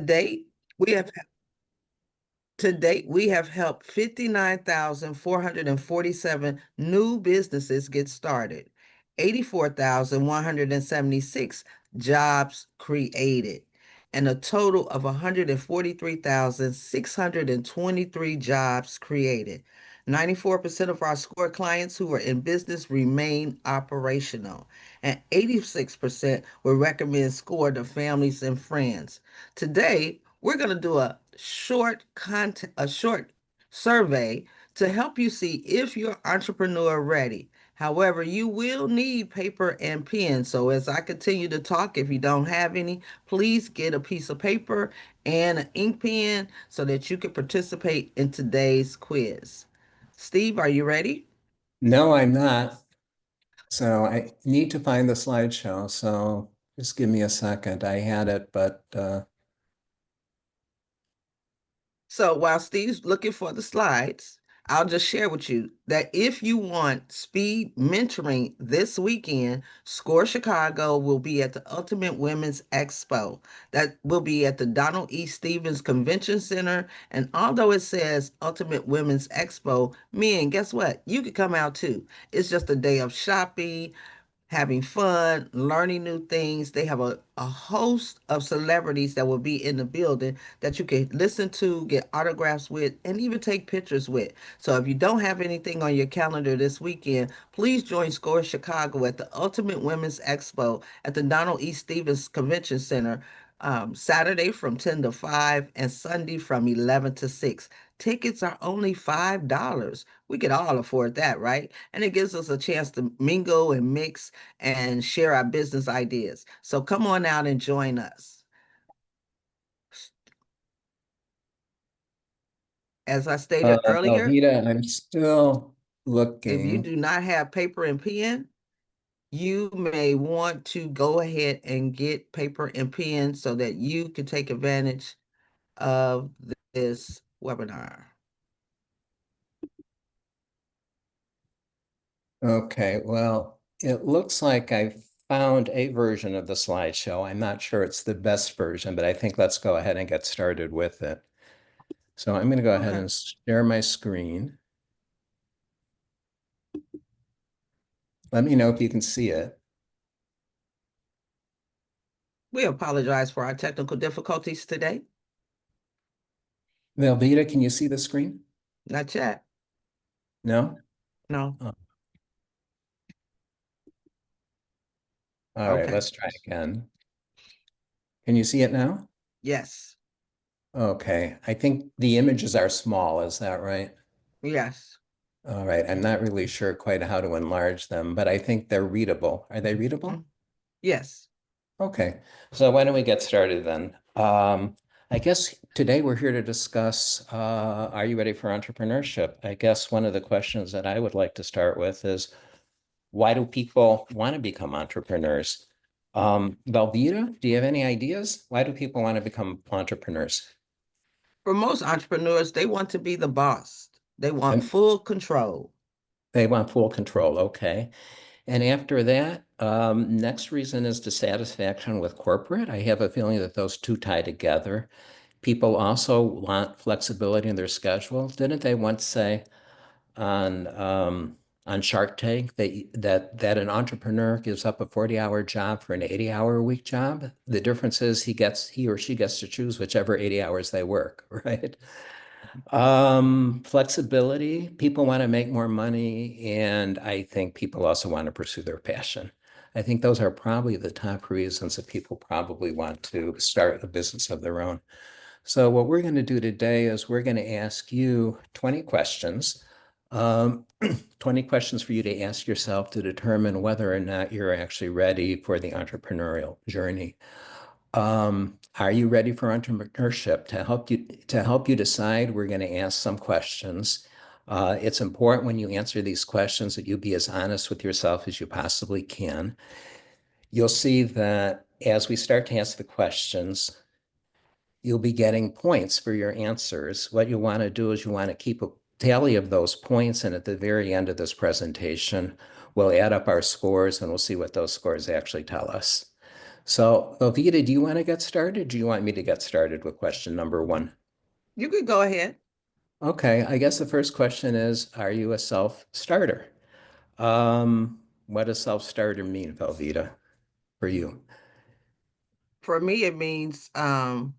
date, we have To date, we have helped 59,447 new businesses get started, 84,176 jobs created, and a total of 143,623 jobs created. 94% of our score clients who are in business remain operational, and 86% will recommend SCORE to families and friends. Today, we're going to do a short survey to help you see if you're entrepreneur ready. However, you will need paper and pen. So as I continue to talk, if you don't have any, please get a piece of paper and an ink pen so that you can participate in today's quiz. Steve, are you ready? No, I'm not. So I need to find the slideshow. So just give me a second. I had it, but So while Steve's looking for the slides, I'll just share with you that if you want speed mentoring this weekend, Score Chicago will be at the Ultimate Women's Expo. That will be at the Donald E. Stevens Convention Center. And although it says Ultimate Women's Expo, men, guess what? You could come out too. It's just a day of shopping, having fun, learning new things. They have a host of celebrities that will be in the building that you can listen to, get autographs with, and even take pictures with. So if you don't have anything on your calendar this weekend, please join Score Chicago at the Ultimate Women's Expo at the Donald E. Stevens Convention Center. Saturday from 10 to 5 and Sunday from 11 to 6. Tickets are only $5. We could all afford that, right? And it gives us a chance to mingle and mix and share our business ideas. So come on out and join us. As I stated earlier, Velveeta, I'm still if you looking. do not have paper and pen, you may want to go ahead and get paper and pen so that you can take advantage of this webinar. Okay, well, it looks like I found a version of the slideshow. I'm not sure it's the best version, but I think let's go ahead and get started with it. So I'm going to go ahead Okay. and share my screen. Let me know if you can see it. We apologize for our technical difficulties today. Velveeta, can you see the screen? Not yet. No? No. Oh, all right, Okay. let's try again. Can you see it now? Yes. Okay, I think the images are small, is that right? Yes. All right, I'm not really sure quite how to enlarge them, but I think they're readable. Are they Mm. readable? Yes. Okay, so why don't we get started then? I guess today we're here to discuss, are you ready for entrepreneurship? I guess one of the questions that I would like to start with is, why do people want to become entrepreneurs? Velveeta, do you have any ideas? Why do people want to become entrepreneurs? For most entrepreneurs, they want to be the boss. They want And full control. they want full control, okay. And after that, next reason is dissatisfaction with corporate. I have a feeling that those two tie together. People also want flexibility in their schedule. Didn't they once say on on Shark Tank that an entrepreneur gives up a 40-hour job for an 80-hour a week job? The difference is he or she gets to choose whichever 80 hours they work, right? Flexibility, people want to make more money, and I think people also want to pursue their passion. I think those are probably the top reasons that people probably want to start a business of their own. So what we're going to do today is we're going to ask you 20 questions, 20 questions for you to ask yourself to determine whether or not you're actually ready for the entrepreneurial journey. Are you ready for entrepreneurship? To help you decide, we're going to ask some questions. It's important when you answer these questions that you be as honest with yourself as you possibly can. You'll see that as we start to ask the questions, you'll be getting points for your answers. What you want to do is you want to keep a tally of those points, and at the very end of this presentation, we'll add up our scores and we'll see what those scores actually tell us. So, Velveeta, do you want to get started? Do you want me to get started with question number one? You could go ahead. Okay, I guess the first question is, are you a self-starter? What does self-starter mean, Velveeta, for you? For me, it means dotting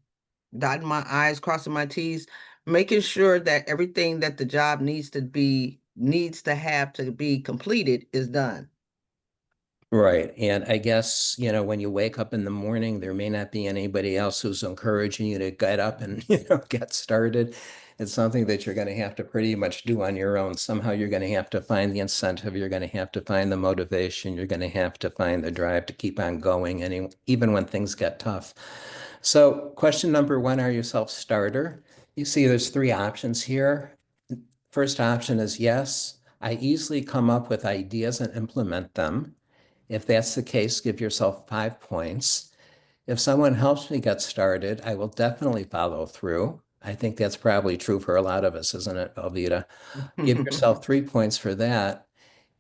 my I's, crossing my T's, making sure that everything that the job needs to have to be completed is done. Right. And I guess, when you wake up in the morning, there may not be anybody else who's encouraging you to get up and, get started. It's something that you're going to have to pretty much do on your own. Somehow you're going to have to find the incentive. You're going to have to find the motivation. You're going to have to find the drive to keep on going, and even when things get tough. So, question number one, are you self-starter? You see, there's three options here. First option is yes. I easily come up with ideas and implement them. If that's the case, give yourself 5 points. If someone helps me get started, I will definitely follow through. I think that's probably true for a lot of us, isn't it, Alvita? Give yourself 3 points for that.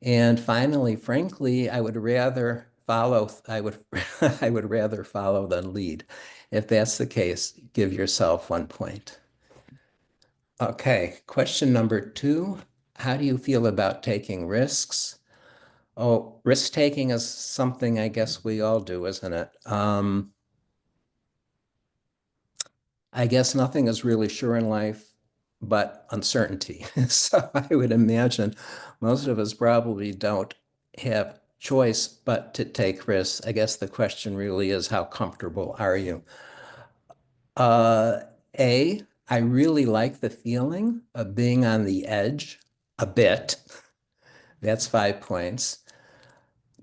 And finally, frankly, I would I would rather follow than lead. If that's the case, give yourself 1 point. Okay, question number two. How do you feel about taking risks? Oh, risk taking is something I guess we all do, isn't it? I guess nothing is really sure in life but uncertainty. So I would imagine most of us probably don't have choice but to take risks. I guess the question really is, how comfortable are you? Uh, A, I really like the feeling of being on the edge a bit. That's 5 points.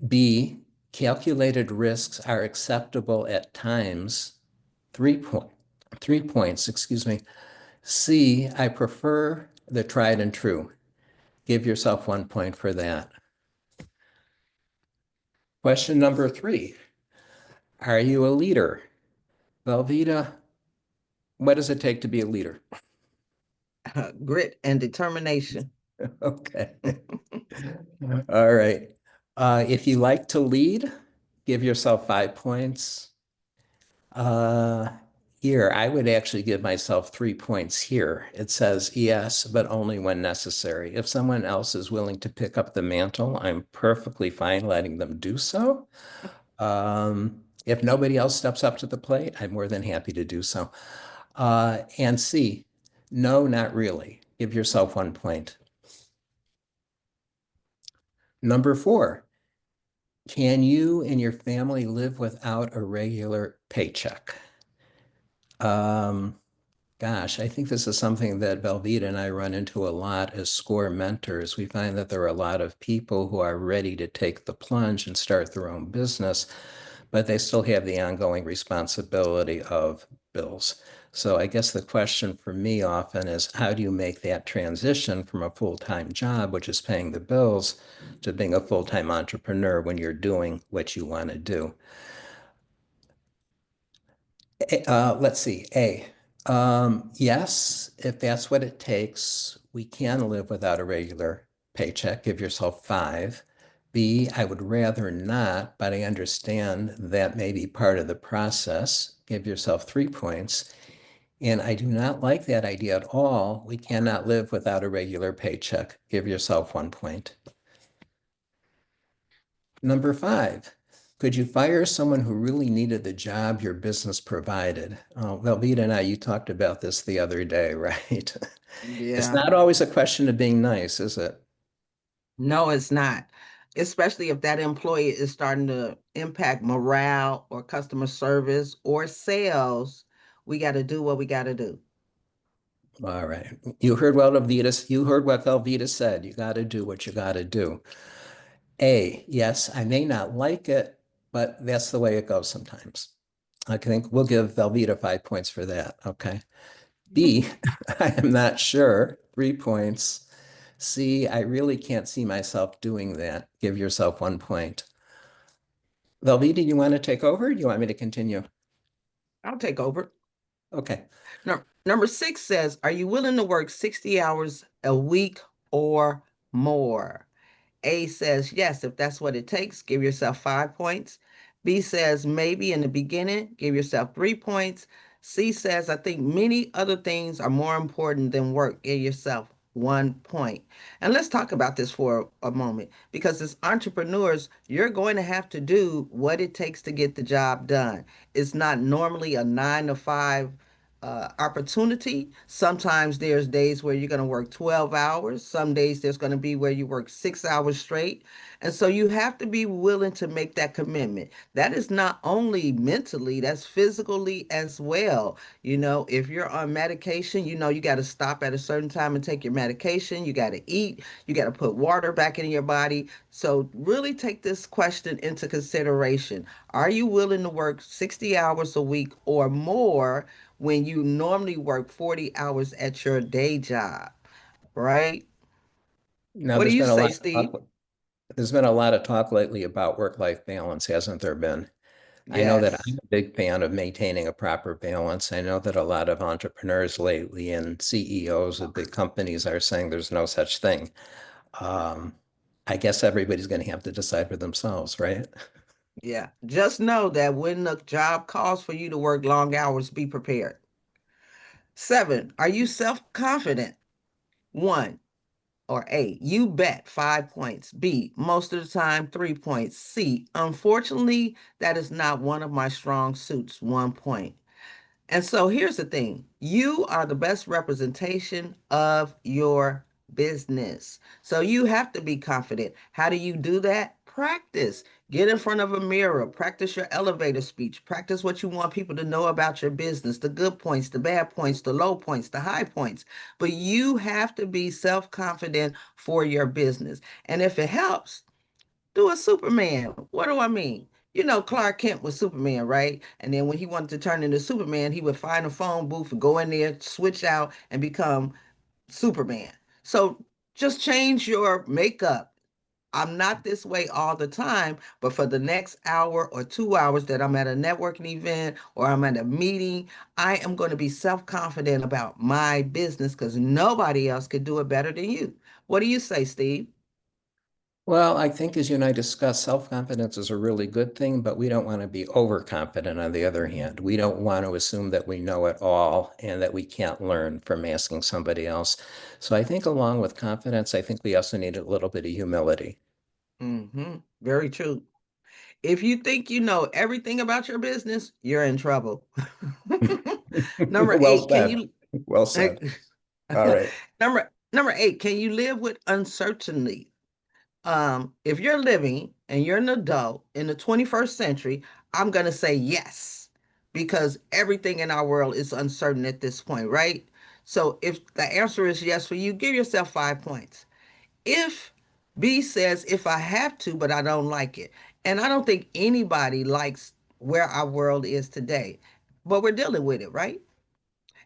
B, calculated risks are acceptable at times. 3 point, 3 points, excuse me. C, I prefer the tried and true. Give yourself 1 point for that. Question number three. Are you a leader? Velveeta, what does it take to be a leader? Grit and determination. Okay. All right. If you like to lead, give yourself 5 points. Uh, Here, I would actually give myself 3 points here. It says yes, but only when necessary. If someone else is willing to pick up the mantle, I'm perfectly fine letting them do so. If nobody else steps up to the plate, I'm more than happy to do so. And C, no, not really. Give yourself 1 point. Number four, can you and your family live without a regular paycheck? Um, Gosh, I think this is something that Velveeta and I run into a lot as SCORE mentors. We find that there are a lot of people who are ready to take the plunge and start their own business, but they still have the ongoing responsibility of bills. So I guess the question for me often is, how do you make that transition from a full-time job, which is paying the bills, to being a full-time entrepreneur when you're doing what you want to do? Let's see. A, yes, if that's what it takes, we can live without a regular paycheck. Give yourself 5. B, I would rather not, but I understand that may be part of the process. Give yourself 3 points. And I do not like that idea at all. We cannot live without a regular paycheck. Give yourself 1 point. Number 5, could you fire someone who really needed the job your business provided? Velveeta and I, you talked about this the other day, right? It's Yeah. not always a question of being nice, is it? No, it's not. Especially if that employee is starting to impact morale or customer service or sales, we got to do what we got to do. All right. You heard what Velveeta said. You got to do what you got to do. A, yes, I may not like it, but that's the way it goes sometimes. I think we'll give Velveeta 5 points for that. Okay. B, I am not sure. 3 points. C, I really can't see myself doing that. Give yourself 1 point. Velveeta, you want to take over? Do you want me to continue? I'll take over. Okay. Number 6 says, are you willing to work 60 hours a week or more? A says, yes, if that's what it takes, give yourself 5 points. B says maybe in the beginning, give yourself 3 points. C says, I think many other things are more important than work. Give yourself 1 point. And let's talk about this for a moment because as entrepreneurs, you're going to have to do what it takes to get the job done. It's not normally a 9 to 5 opportunity. Sometimes there's days where you're going to work 12 hours. Some days there's going to be where you work 6 hours straight. And so you have to be willing to make that commitment. That is not only mentally, that's physically as well. If you're on medication, you got to stop at a certain time and take your medication. You got to eat. You got to put water back in your body. So really take this question into consideration. Are you willing to work 60 hours a week or more when you normally work 40 hours at your day job? Right? Now, What do there's you been a say, lot of Steve? there's been a lot of talk lately about work-life balance, hasn't there been? I know that Yes. I'm a big fan of maintaining a proper balance. I know that a lot of entrepreneurs lately and CEOs of big companies are saying there's no such thing. Um, I guess everybody's going to have to decide for themselves, right? Yeah. Just know that when the job calls for you to work long hours, be prepared. 7, are you self-confident? 1 or A, you bet, 5 points. B, most of the time, 3 points. C, unfortunately, that is not one of my strong suits, 1 point. And so here's the thing, you are the best representation of your business. So you have to be confident. How do you do that? Practice. Get in front of a mirror, practice your elevator speech, practice what you want people to know about your business, the good points, the bad points, the low points, the high points. But you have to be self confident for your business. And if it helps, do a Superman. What do I mean? Clark Kent was Superman, right? And then when he wanted to turn into Superman, he would find a phone booth and go in there, switch out, and become Superman. So just change your makeup. I'm not this way all the time, but for the next hour or 2 hours that I'm at a networking event or I'm at a meeting, I am going to be self confident about my business because nobody else could do it better than you. What do you say, Steve? Well, I think as you and I discussed, self-confidence is a really good thing, but we don't want to be overconfident on the other hand. We don't want to assume that we know it all and that we can't learn from asking somebody else. So I think along with confidence, I think we also need a little bit of humility. Very true. If you think you know everything about your business, you're in trouble. Number Well eight, can said. you Well said. All right. number 8, can you live with uncertainty? If you're living and you're an adult in the 21st century, I'm gonna say yes, because everything in our world is uncertain at this point, right? So if the answer is yes for you, give yourself 5 points. If B says, if I have to, but I don't like it. And I don't think anybody likes where our world is today, but we're dealing with it, right?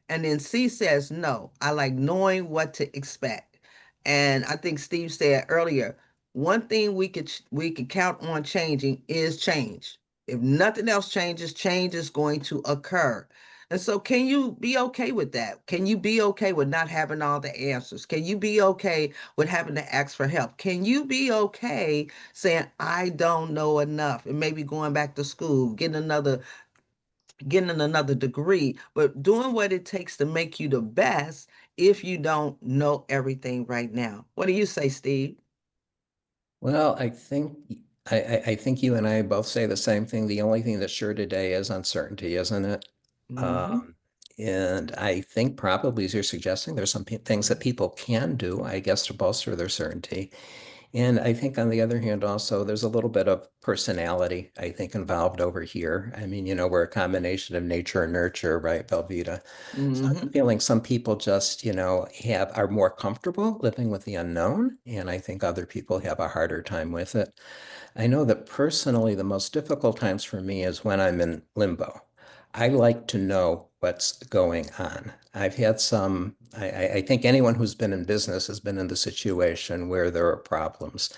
And then C says, no, I like knowing what to expect. And I think Steve said earlier, one thing we could count on changing is change. If nothing else changes, change is going to occur. And so can you be okay with that? Can you be okay with not having all the answers? Can you be okay with having to ask for help? Can you be okay saying, I don't know enough and maybe going back to school, getting another degree, but doing what it takes to make you the best if you don't know everything right now. What do you say, Steve? Well, I think you and I both say the same thing. The only thing that's sure today is uncertainty, isn't it? Mm-hmm. Um, and I think probably as you're suggesting, there's some things that people can do, I guess, to bolster their certainty. And I think on the other hand, also, there's a little bit of personality, I think, involved over here. I mean, we're a combination of nature and nurture, right, Velveeta? So I have a Mm-hmm. feeling some people just, are more comfortable living with the unknown, and I think other people have a harder time with it. I know that personally, the most difficult times for me is when I'm in limbo. I like to know what's going on. I've had some, I think anyone who's been in business has been in the situation where there are problems.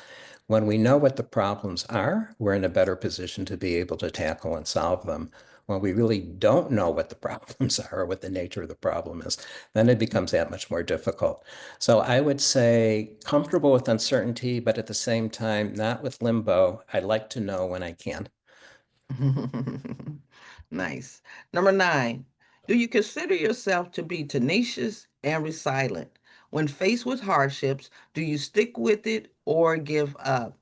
When we know what the problems are, we're in a better position to be able to tackle and solve them. When we really don't know what the problems are or what the nature of the problem is, then it becomes that much more difficult. So I would say comfortable with uncertainty, but at the same time, not with limbo. I like to know when I can. Nice. Number nine, do you consider yourself to be tenacious and resilient? When faced with hardships, do you stick with it or give up?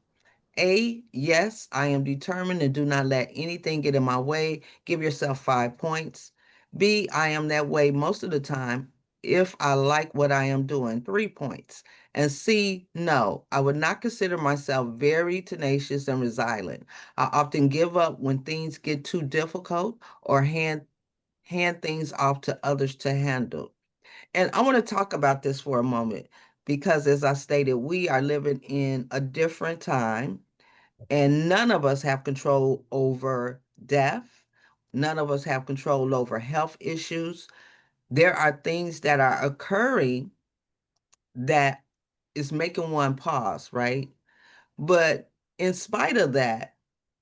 A, yes, I am determined and do not let anything get in my way. Give yourself 5 points. B, I am that way most of the time if I like what I am doing, 3 points. And C, no, I would not consider myself very tenacious and resilient. I often give up when things get too difficult or hand things off to others to handle. And I want to talk about this for a moment because, as I stated, we are living in a different time and none of us have control over death. None of us have control over health issues. There are things that are occurring that is making one pause, right? But in spite of that,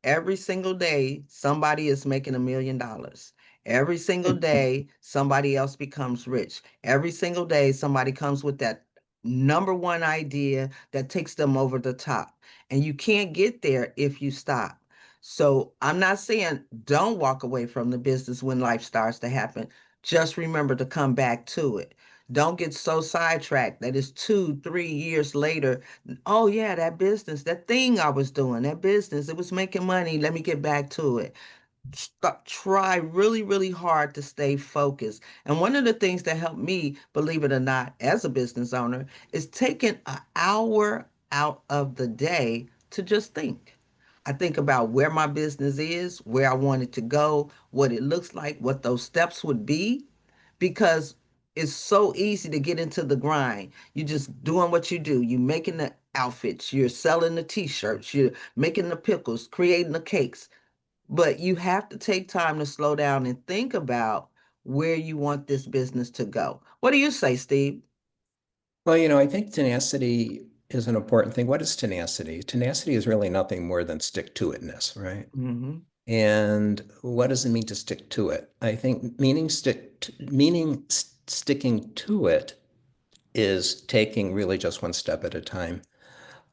every single day, somebody is making $1 million. Every single day, somebody else becomes rich. Every single day, somebody comes with that number one idea that takes them over the top. And you can't get there if you stop. So I'm not saying don't walk away from the business when life starts to happen. Just remember to come back to it. Don't get so sidetracked that it's 2, 3 years later. Oh yeah, that business, that thing I was doing, that business, it was making money. Let me get back to it. Try really, really hard to stay focused. And one of the things that helped me, believe it or not, as a business owner, is taking an hour out of the day to just think. I think about where my business is, where I want it to go, what it looks like, what those steps would be, because it's so easy to get into the grind. You're just doing what you do. You're making the outfits, you're selling the t-shirts, you're making the pickles, creating the cakes. But you have to take time to slow down and think about where you want this business to go. What do you say, Steve? Well, I think tenacity is an important thing. What is tenacity? Tenacity is really nothing more than stick-to-itness, right? Hmm. And what does it mean to stick to it? I think sticking to it is taking really just one step at a time.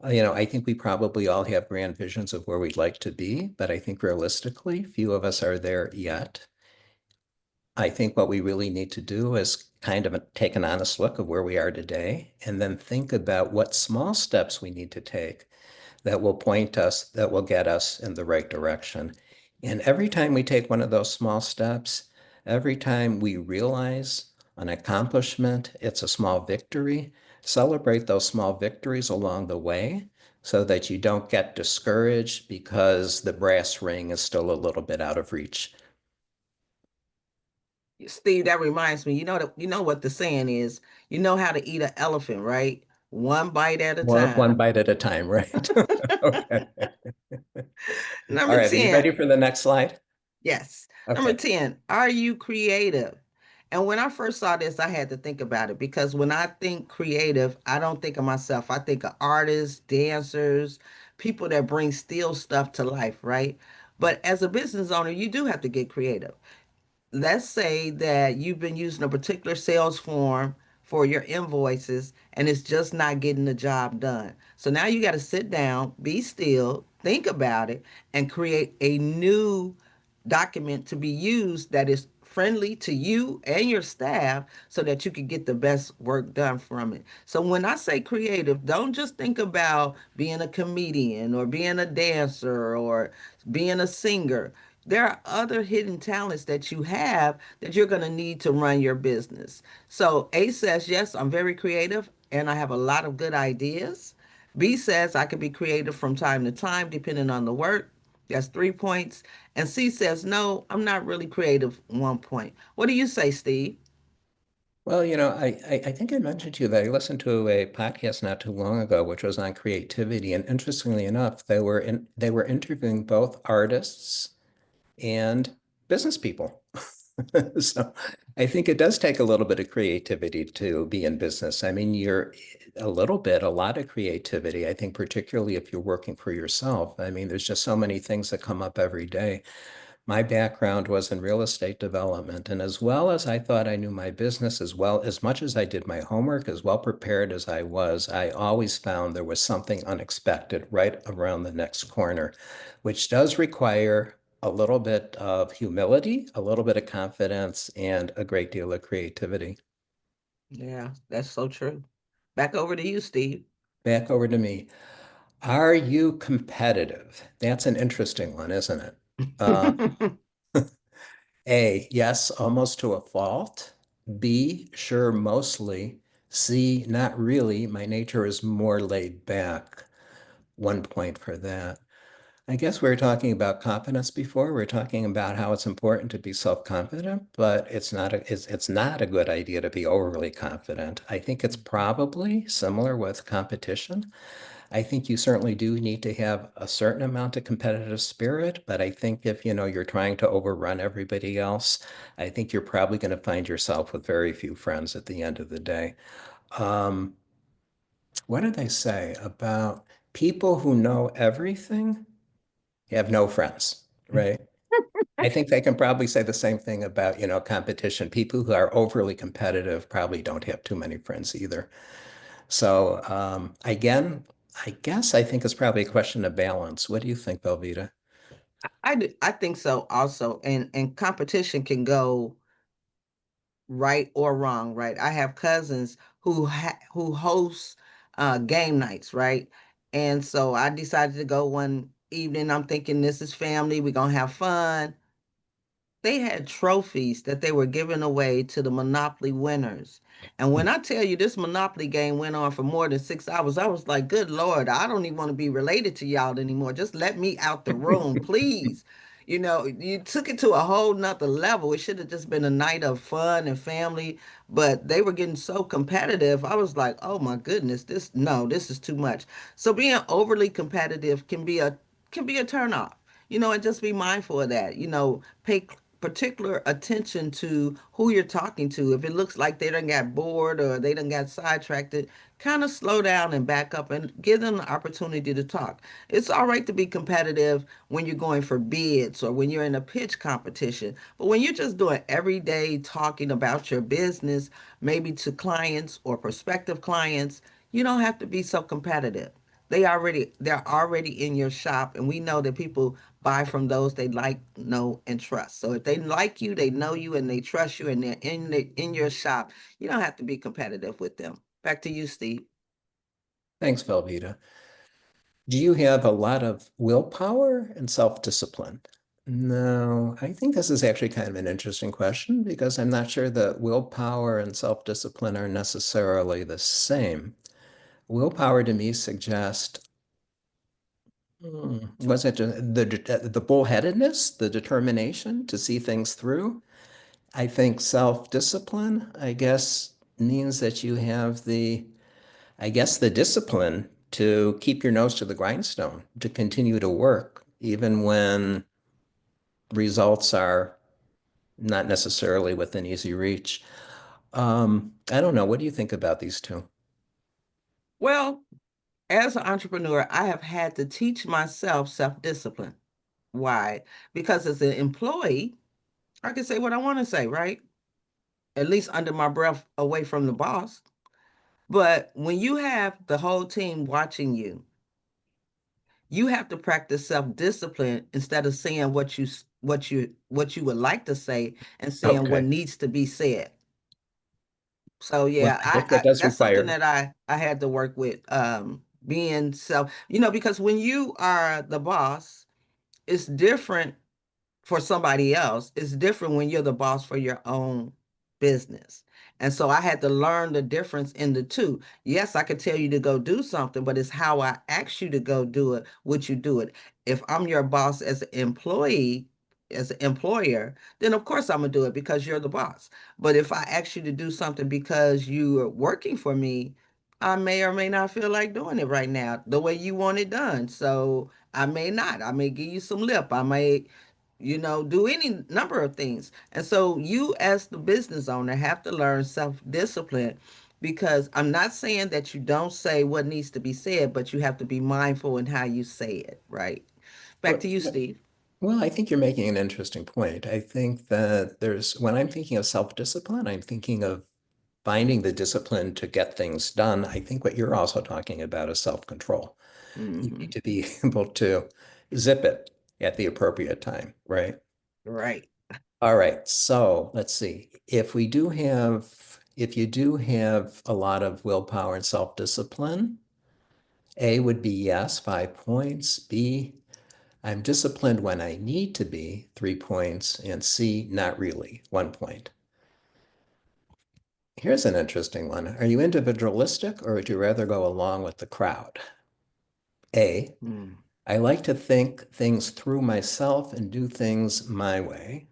I think we probably all have grand visions of where we'd like to be, but I think realistically, few of us are there yet. I think what we really need to do is kind of take an honest look of where we are today and then think about what small steps we need to take that will point us, that will get us in the right direction. And every time we take one of those small steps, every time we realize an accomplishment, it's a small victory, celebrate those small victories along the way so that you don't get discouraged because the brass ring is still a little bit out of reach. Steve, that reminds me, you know what the saying is. You know how to eat an elephant, right? One bite at a One time. bite at a time, right? Okay. All Number right. Are you 10, ready for the next slide? yes. Number Okay. 10, are you creative? And when I first saw this, I had to think about it because when I think creative, I don't think of myself. I think of artists, dancers, people that bring still stuff to life, right? But as a business owner, you do have to get creative. Let's say that you've been using a particular sales form for your invoices and it's just not getting the job done. So now you got to sit down, be still, think about it, and create a new document to be used that is friendly to you and your staff so that you can get the best work done from it. So when I say creative, don't just think about being a comedian or being a dancer or being a singer. There are other hidden talents that you have that you're going to need to run your business. So A says, yes, I'm very creative and I have a lot of good ideas. B says I can be creative from time to time depending on the work. That's 3 points. And C says, no, I'm not really creative, 1 point. What do you say, Steve? Well, I think I mentioned to you that I listened to a podcast not too long ago, which was on creativity. And interestingly enough, they were interviewing both artists and business people. So I think it does take a little bit of creativity to be in business. I mean, a lot of creativity. I think particularly if you're working for yourself. I mean, there's just so many things that come up every day. My background was in real estate development, and as well as I thought I knew my business, as well as much as I did my homework, as well prepared as I was, I always found there was something unexpected right around the next corner, which does require a little bit of humility, a little bit of confidence, and a great deal of creativity. Yeah, that's so true. Back over to you, Steve. Back over to me. Are you competitive? That's an interesting one, isn't it? Uh, A, yes, almost to a fault. B, sure, mostly. C, not really. My nature is more laid back. 1 point for that. I guess we were talking about confidence before. We are talking about how it's important to be self-confident, but it's not a good idea to be overly confident. I think it's probably similar with competition. I think you certainly do need to have a certain amount of competitive spirit, but I think if you're trying to overrun everybody else, I think you're probably going to find yourself with very few friends at the end of the day. Um, what did they say about people who know everything have no friends, right? I think they can probably say the same thing about, competition. People who are overly competitive probably don't have too many friends either. So again, I guess I think it's probably a question of balance. What do you think, Velveeta? I think so also. And competition can go right or wrong, right? I have cousins who host game nights, right? And so I decided to go one evening. I'm thinking this is family, we're gonna have fun. They had trophies that they were giving away to the Monopoly winners. And when I tell you this Monopoly game went on for more than 6 hours, I was like, good Lord, I don't even want to be related to y'all anymore. Just let me out the room, please. You took it to a whole nother level. It should have just been a night of fun and family, but they were getting so competitive. I was like, oh my goodness, this is too much. So being overly competitive can be a turn off, and just be mindful of that. Pay particular attention to who you're talking to. If it looks like they done got bored or they done got sidetracked, kind of slow down and back up and give them the opportunity to talk. It's all right to be competitive when you're going for bids or when you're in a pitch competition, but when you're just doing everyday talking about your business, maybe to clients or prospective clients, you don't have to be so competitive. They're already in your shop, and we know that people buy from those they like, know, and trust. So if they like you, they know you, and they trust you, and they're in your shop, you don't have to be competitive with them. Back to you, Steve. Thanks, Velveeta. Do you have a lot of willpower and self-discipline? No, I think this is actually kind of an interesting question because I'm not sure that willpower and self-discipline are necessarily the same. Willpower to me suggests, was it the bullheadedness, the determination to see things through? I think self-discipline, I guess, means that you have I guess, the discipline to keep your nose to the grindstone, to continue to work, even when results are not necessarily within easy reach. I don't know. What do you think about these two? Well, as an entrepreneur, I have had to teach myself self-discipline. Why? Because as an employee, I can say what I want to say, right? At least under my breath, away from the boss. But when you have the whole team watching you, you have to practice self-discipline instead of saying what you would like to say and saying what Okay. needs to be said. So Well, yeah, I guess I that does that's something require, that I had to work with, being self, because when you are the boss, it's different for somebody else. It's different when you're the boss for your own business. And so I had to learn the difference in the two. Yes, I could tell you to go do something, but it's how I ask you to go do it, would you do it? If I'm your boss as an employee, as an employer, then of course I'm gonna do it because you're the boss. But if I ask you to do something because you are working for me, I may or may not feel like doing it right now the way you want it done. So I may not. I may give you some lip. I may do any number of things. And so you, as the business owner, have to learn self-discipline, because I'm not saying that you don't say what needs to be said, but you have to be mindful in how you say it, right? Back well, to you, Steve. well, I think you're making an interesting point. I think that when I'm thinking of self-discipline, I'm thinking of finding the discipline to get things done. I think what you're also talking about is self-control. You need Hmm. to be able to zip it. at the appropriate time, right? Right. All right, so let's see. If you do have a lot of willpower and self-discipline, A would be yes, 5 points. B, I'm disciplined when I need to be, 3 points. And C, not really, 1 point. Here's an interesting one. Are you individualistic or would you rather go along with the crowd? A, Mm. I like to think things through myself and do things my way,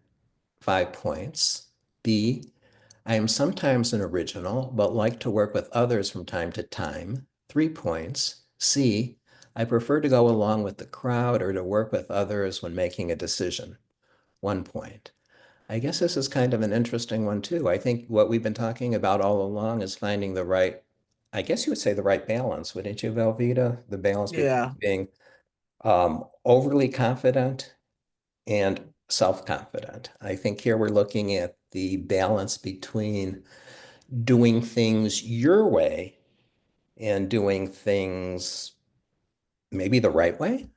5 points. B, I am sometimes an original, but like to work with others from time to time, 3 points. C, I prefer to go along with the crowd or to work with others when making a decision, 1 point. I guess this is kind of an interesting one too. I think what we've been talking about all along is finding the right, I guess you would say the right balance, wouldn't you, Velveeta? The balance between Yeah. being overly confident and self-confident. I think here we're looking at the balance between doing things your way and doing things maybe the right way.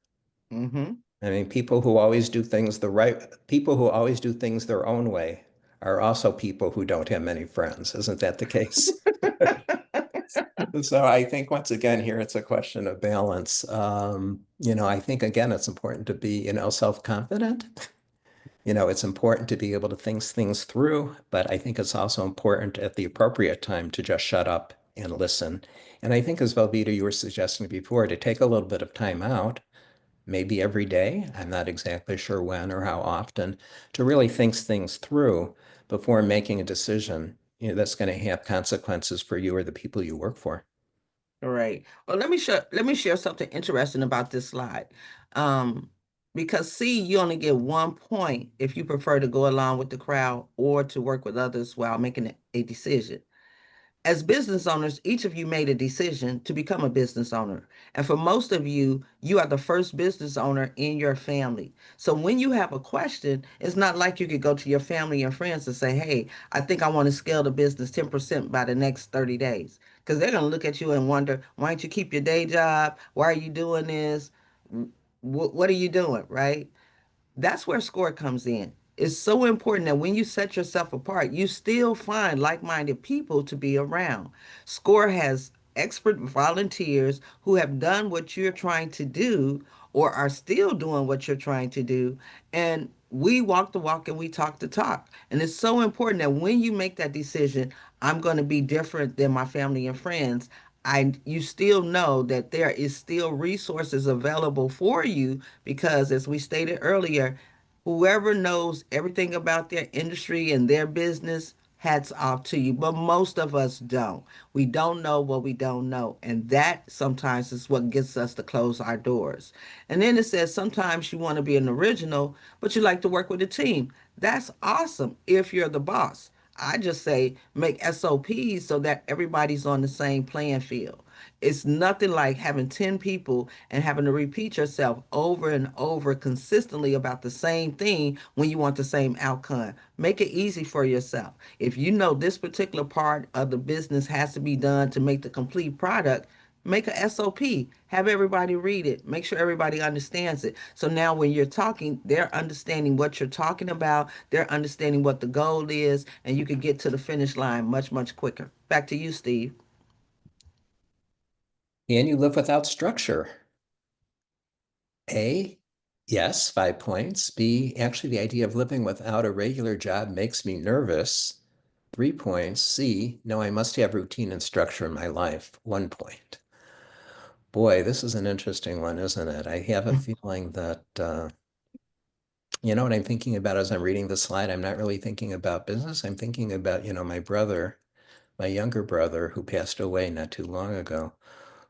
Mm-hmm. I mean, people who always do things their own way are also people who don't have many friends. Isn't that the case? So I think once again here it's a question of balance. I think again it's important to be, self-confident. It's important to be able to think things through, but I think it's also important at the appropriate time to just shut up and listen. And I think as Velveeta, you were suggesting before, to take a little bit of time out, maybe every day, I'm not exactly sure when or how often, to really think things through before making a decision, that's going to have consequences for you or the people you work for. All right. Well, let me share something interesting about this slide. Um, because C, you only get 1 point if you prefer to go along with the crowd or to work with others while making a decision. As business owners, each of you made a decision to become a business owner. And for most of you, you are the first business owner in your family. So when you have a question, it's not like you could go to your family and friends and say, hey, I think I want to scale the business 10% by the next 30 days. Because they're going to look at you and wonder, why don't you keep your day job? Why are you doing this? What are you doing? Right? That's where SCORE comes in. It's so important that when you set yourself apart, you still find like minded people to be around. SCORE has expert volunteers who have done what you're trying to do or are still doing what you're trying to do. And we walk the walk and we talk the talk. And it's so important that when you make that decision, I'm going to be different than my family and friends. You still know that there is still resources available for you because, as we stated earlier, whoever knows everything about their industry and their business, hats off to you. But most of us don't. We don't know what we don't know. And that sometimes is what gets us to close our doors. And then it says sometimes you want to be an original, but you like to work with a team. That's awesome if you're the boss. I just say make SOPs so that everybody's on the same playing field. It's nothing like having 10 people and having to repeat yourself over and over consistently about the same thing when you want the same outcome. Make it easy for yourself. If you know this particular part of the business has to be done to make the complete product, make a SOP, have everybody read it, make sure everybody understands it. So now when you're talking, they're understanding what you're talking about, they're understanding what the goal is, and you can get to the finish line much, much quicker. Back to you, Steve. And you live without structure. A, yes, 5 points. B, actually, the idea of living without a regular job makes me nervous. 3 points. C, no, I must have routine and structure in my life. 1 point. Boy, this is an interesting one, isn't it? I have a feeling that, what I'm thinking about as I'm reading the slide, I'm not really thinking about business. I'm thinking about, my brother, my younger brother, who passed away not too long ago,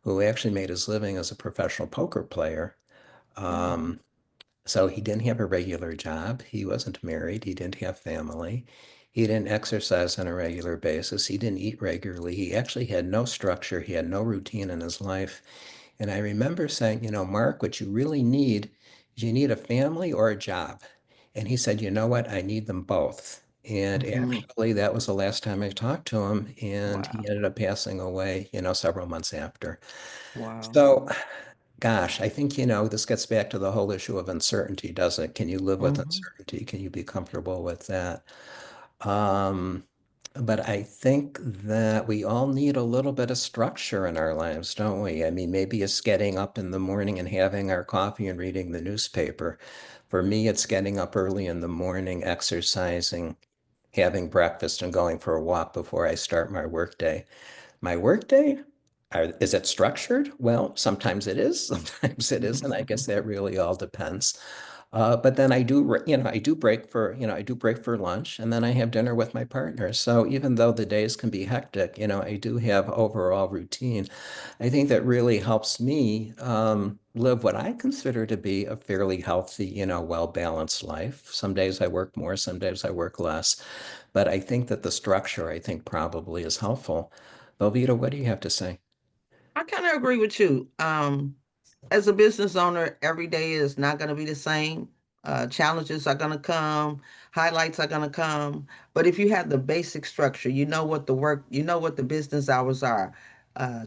who actually made his living as a professional poker player. Mm, Um, So he didn't have a regular job. He wasn't married. He didn't have family. He didn't exercise on a regular basis. He didn't eat regularly. He actually had no structure. He had no routine in his life. And I remember saying, Mark, what you really need is you need a family or a job. And he said, you know what? I need them both. And mhm. actually, that was the last time I talked to him. And he Wow. ended up passing away, several months after. Wow. So Gosh, I think, this gets back to the whole issue of uncertainty, doesn't it? Can you live with Hmm. uncertainty? Can you be comfortable with that? Um, but I think that we all need a little bit of structure in our lives, don't we? I mean, maybe it's getting up in the morning and having our coffee and reading the newspaper. For me, it's getting up early in the morning, exercising, having breakfast, and going for a walk before I start my workday. My workday, is it structured? Well, sometimes it is, sometimes it isn't. I guess that really all depends. But then I do break for lunch, and then I have dinner with my partner. So even though the days can be hectic, I do have overall routine. I think that really helps me live what I consider to be a fairly healthy, well-balanced life. Some days I work more, some days I work less. But I think that the structure, I think, probably is helpful. Velveeta, what do you have to say? I kind of agree with you. As a business owner, every day is not going to be the same. Challenges are going to come, highlights are going to come. But if you have the basic structure, you know what the work, you know what the business hours are,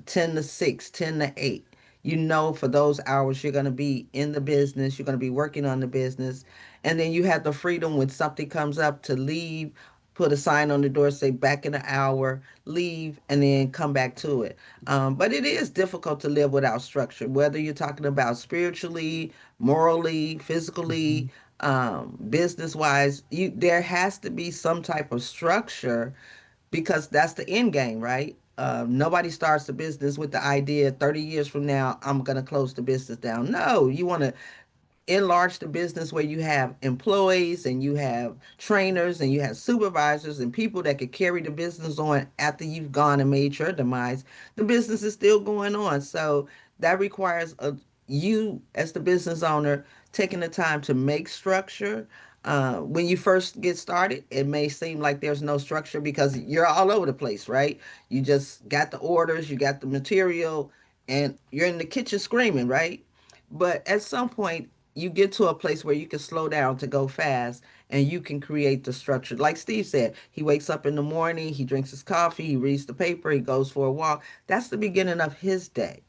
10 to 6, 10 to 8. You know for those hours you're going to be in the business, you're going to be working on the business. And then you have the freedom when something comes up to leave, put a sign on the door, say back in an hour, leave, and then come back to it. But it is difficult to live without structure, whether you're talking about spiritually, morally, physically, Mhm. business wise. There has to be some type of structure because that's the end game, right? Nobody starts a business with the idea 30 years from now, I'm going to close the business down. No, you want to enlarge the business where you have employees and you have trainers and you have supervisors and people that could carry the business on after you've gone and made your demise. The business is still going on. So that requires you as the business owner taking the time to make structure. When you first get started, it may seem like there's no structure because you're all over the place, right? You just got the orders, you got the material, and you're in the kitchen screaming, right? But at some point, you get to a place where you can slow down to go fast and you can create the structure. Like Steve said, he wakes up in the morning, he drinks his coffee, he reads the paper, he goes for a walk. That's the beginning of his day.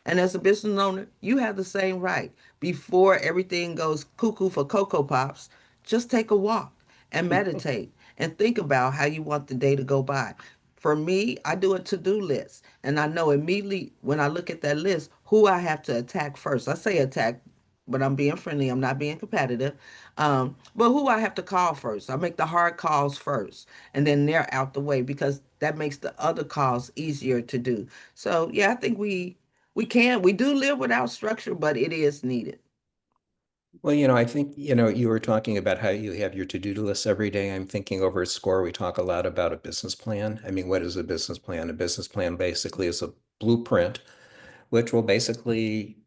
And as a business owner, you have the same right. Before everything goes cuckoo for Cocoa Pops, just take a walk and meditate and think about how you want the day to go by. For me, I do a to-do list and I know immediately when I look at that list who I have to attack first. I say attack, but I'm being friendly. I'm not being competitive. But who I have to call first. I make the hard calls first and then they're out the way because that makes the other calls easier to do. So yeah, I think we do live without structure, but it is needed. Well, I think, you were talking about how you have your to-do list every day. I'm thinking over at SCORE, we talk a lot about a business plan. I mean, what is a business plan? A business plan basically is a blueprint, which will basically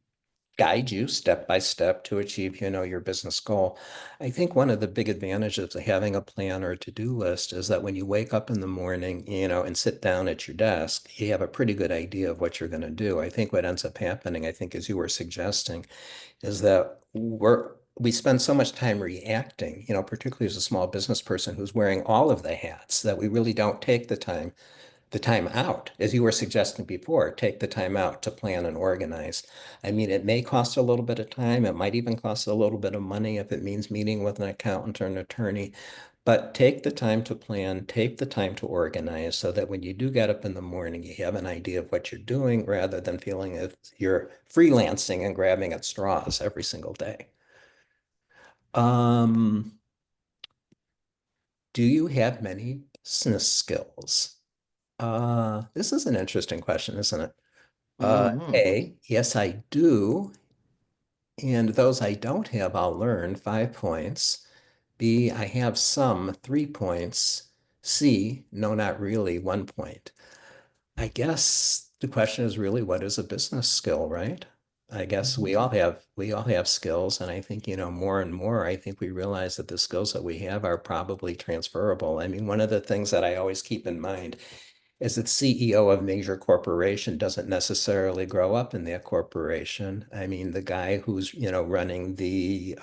guide you step by step to achieve, your business goal. I think one of the big advantages of having a plan or a to-do list is that when you wake up in the morning, and sit down at your desk, you have a pretty good idea of what you're going to do. I think what ends up happening, I think, as you were suggesting, is that we spend so much time reacting, particularly as a small business person who's wearing all of the hats, that we really don't take the time out, as you were suggesting before, take the time out to plan and organize. I mean, it may cost a little bit of time. It might even cost a little bit of money if it means meeting with an accountant or an attorney. But take the time to plan, take the time to organize so that when you do get up in the morning, you have an idea of what you're doing rather than feeling as you're freelancing and grabbing at straws every single day. Um, do you have many business skills? This is an interesting question, isn't it? Hmm. Yes, I do. And those I don't have, I'll learn 5 points. B, I have some 3 points. C, no, not really, 1 point. I guess the question is really what is a business skill, right? I guess we all have skills, and I think, more and more, I think we realize that the skills that we have are probably transferable. I mean, one of the things that I always keep in mind is that CEO of major corporation doesn't necessarily grow up in that corporation. I mean, the guy who's, running the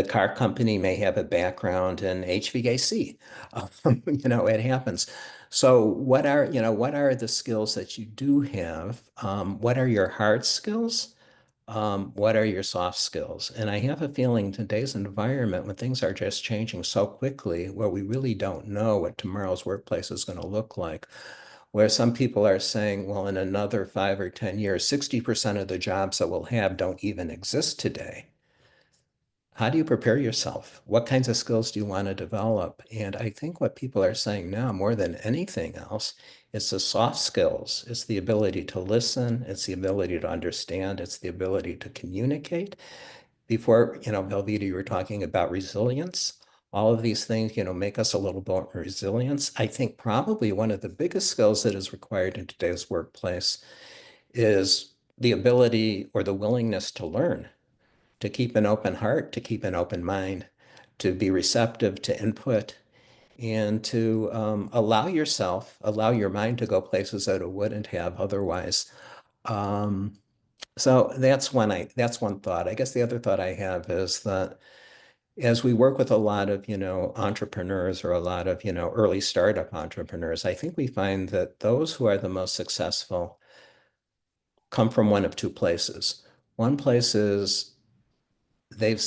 car company may have a background in HVAC. It happens. So what are the skills that you do have? What are your hard skills? What are your soft skills? And I have a feeling today's environment, when things are just changing so quickly, where we really don't know what tomorrow's workplace is going to look like, where some people are saying, well, in another 5 or 10 years, 60% of the jobs that we'll have don't even exist today. How do you prepare yourself? What kinds of skills do you want to develop? And I think what people are saying now, more than anything else, is the soft skills. It's the ability to listen. It's the ability to understand. It's the ability to communicate. Before, Velveeta, you were talking about resilience. All of these things, make us a little more resilient. I think probably one of the biggest skills that is required in today's workplace is the ability or the willingness to learn, to keep an open heart, to keep an open mind, to be receptive to input, and to allow your mind to go places that it wouldn't have otherwise. Um, so that's one thought. I guess the other thought I have is that as we work with a lot of, entrepreneurs or a lot of, early startup entrepreneurs, I think we find that those who are the most successful come from one of two places. One place is they've